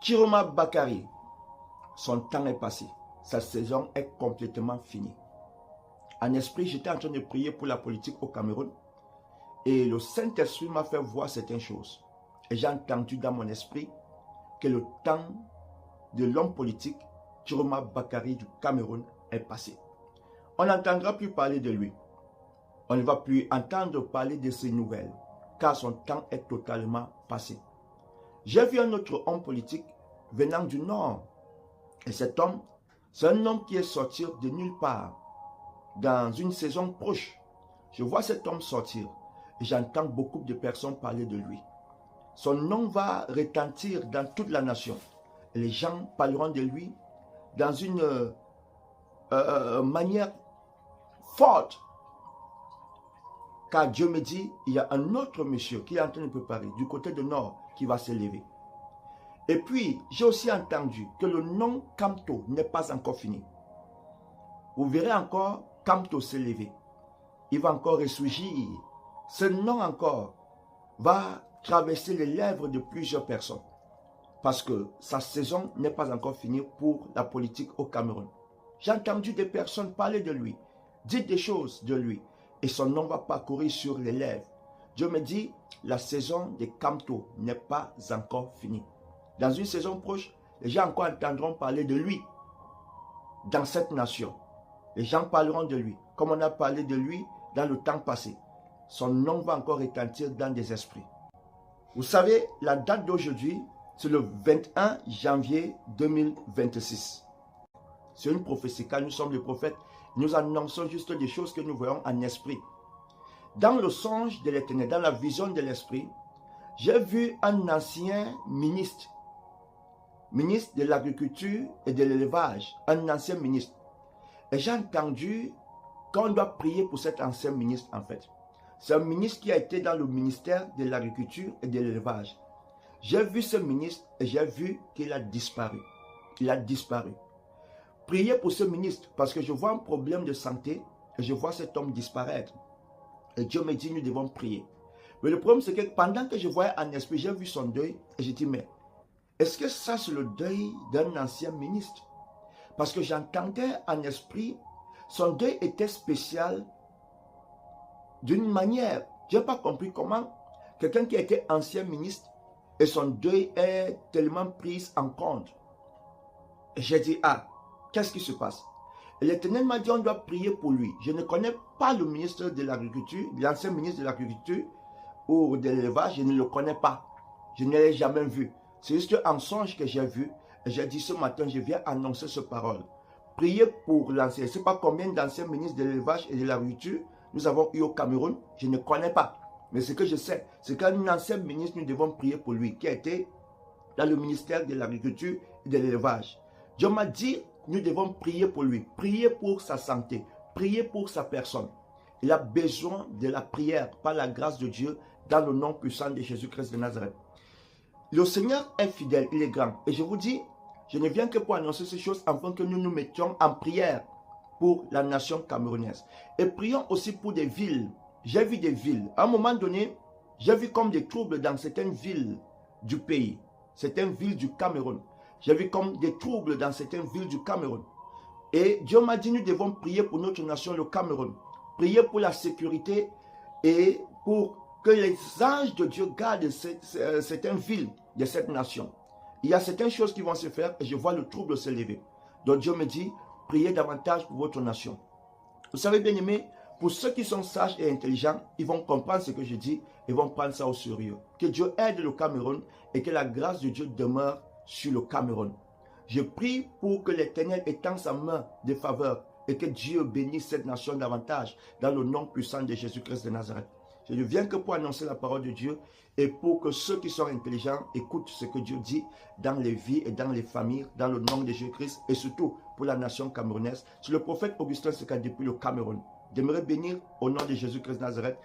Chiroma Bakary, son temps est passé. Sa saison est complètement finie. En esprit, j'étais en train de prier pour la politique au Cameroun. Et le Saint-Esprit m'a fait voir certaines choses. Et j'ai entendu dans mon esprit que le temps de l'homme politique, Chiroma Bakary du Cameroun, est passé. On n'entendra plus parler de lui. On ne va plus entendre parler de ses nouvelles, car son temps est totalement passé. J'ai vu un autre homme politique venant du Nord. Et cet homme, c'est un homme qui est sorti de nulle part, dans une saison proche. Je vois cet homme sortir et j'entends beaucoup de personnes parler de lui. Son nom va retentir dans toute la nation. Et les gens parleront de lui dans une manière forte. Car Dieu me dit, il y a un autre monsieur qui est en train de préparer du côté du nord qui va s'élever. Et puis, j'ai aussi entendu que le nom Kamto n'est pas encore fini. Vous verrez encore Kamto s'élever. Il va encore ressurgir. Ce nom encore va traverser les lèvres de plusieurs personnes. Parce que sa saison n'est pas encore finie pour la politique au Cameroun. J'ai entendu des personnes parler de lui, dire des choses de lui. Et son nom va parcourir sur les lèvres. Dieu me dit, la saison de Kamto n'est pas encore finie. Dans une saison proche, les gens encore entendront parler de lui dans cette nation. Les gens parleront de lui, comme on a parlé de lui dans le temps passé. Son nom va encore retentir dans des esprits. Vous savez, la date d'aujourd'hui, c'est le 21 janvier 2026. C'est une prophétie, car nous sommes des prophètes. Nous annonçons juste des choses que nous voyons en esprit. Dans le songe de l'Éternel, dans la vision de l'Esprit, j'ai vu un ancien ministre de l'agriculture et de l'élevage, un ancien ministre. Et j'ai entendu qu'on doit prier pour cet ancien ministre en fait. C'est un ministre qui a été dans le ministère de l'agriculture et de l'élevage. J'ai vu ce ministre et j'ai vu qu'il a disparu. Il a disparu. Priez pour ce ministre parce que je vois un problème de santé et je vois cet homme disparaître. Et Dieu me dit, nous devons prier. Mais le problème, c'est que pendant que je voyais en esprit, j'ai vu son deuil et j'ai dit, mais est-ce que ça, c'est le deuil d'un ancien ministre? Parce que j'entendais en esprit, son deuil était spécial d'une manière. Je n'ai pas compris comment quelqu'un qui était ancien ministre et son deuil est tellement pris en compte. Et j'ai dit, ah, qu'est-ce qui se passe? L'Éternel m'a dit, on doit prier pour lui. Je ne connais pas le ministre de l'Agriculture, l'ancien ministre de l'Agriculture ou de l'élevage, je ne le connais pas. Je ne l'ai jamais vu. C'est juste un songe que j'ai vu. Et j'ai dit ce matin, je viens annoncer cette parole. Priez pour l'ancien. Je ne sais pas combien d'anciens ministres de l'élevage et de l'agriculture nous avons eu au Cameroun. Je ne connais pas. Mais ce que je sais, c'est qu'un ancien ministre, nous devons prier pour lui, qui a été dans le ministère de l'agriculture et de l'élevage. Dieu m'a dit, nous devons prier pour lui, prier pour sa santé, prier pour sa personne. Il a besoin de la prière par la grâce de Dieu dans le nom puissant de Jésus-Christ de Nazareth. Le Seigneur est fidèle, il est grand. Et je vous dis, je ne viens que pour annoncer ces choses afin que nous nous mettions en prière pour la nation camerounaise. Et prions aussi pour des villes. J'ai vu des villes. À un moment donné, j'ai vu comme des troubles dans certaines villes du pays, certaines villes du Cameroun. J'ai vu comme des troubles dans certaines villes du Cameroun. Et Dieu m'a dit, nous devons prier pour notre nation, le Cameroun. Prier pour la sécurité et pour que les anges de Dieu gardent certaines villes de cette nation. Il y a certaines choses qui vont se faire et je vois le trouble s'élever. Donc Dieu me dit, priez davantage pour votre nation. Vous savez bien aimé, pour ceux qui sont sages et intelligents, ils vont comprendre ce que je dis et vont prendre ça au sérieux. Que Dieu aide le Cameroun et que la grâce de Dieu demeure sur le Cameroun. Je prie pour que l'Éternel étende sa main de faveur et que Dieu bénisse cette nation davantage dans le nom puissant de Jésus-Christ de Nazareth. Je ne viens que pour annoncer la parole de Dieu et pour que ceux qui sont intelligents écoutent ce que Dieu dit dans les vies et dans les familles, dans le nom de Jésus-Christ et surtout pour la nation camerounaise. C'est le prophète Augustin Seka depuis le Cameroun. J'aimerais bénir au nom de Jésus-Christ de Nazareth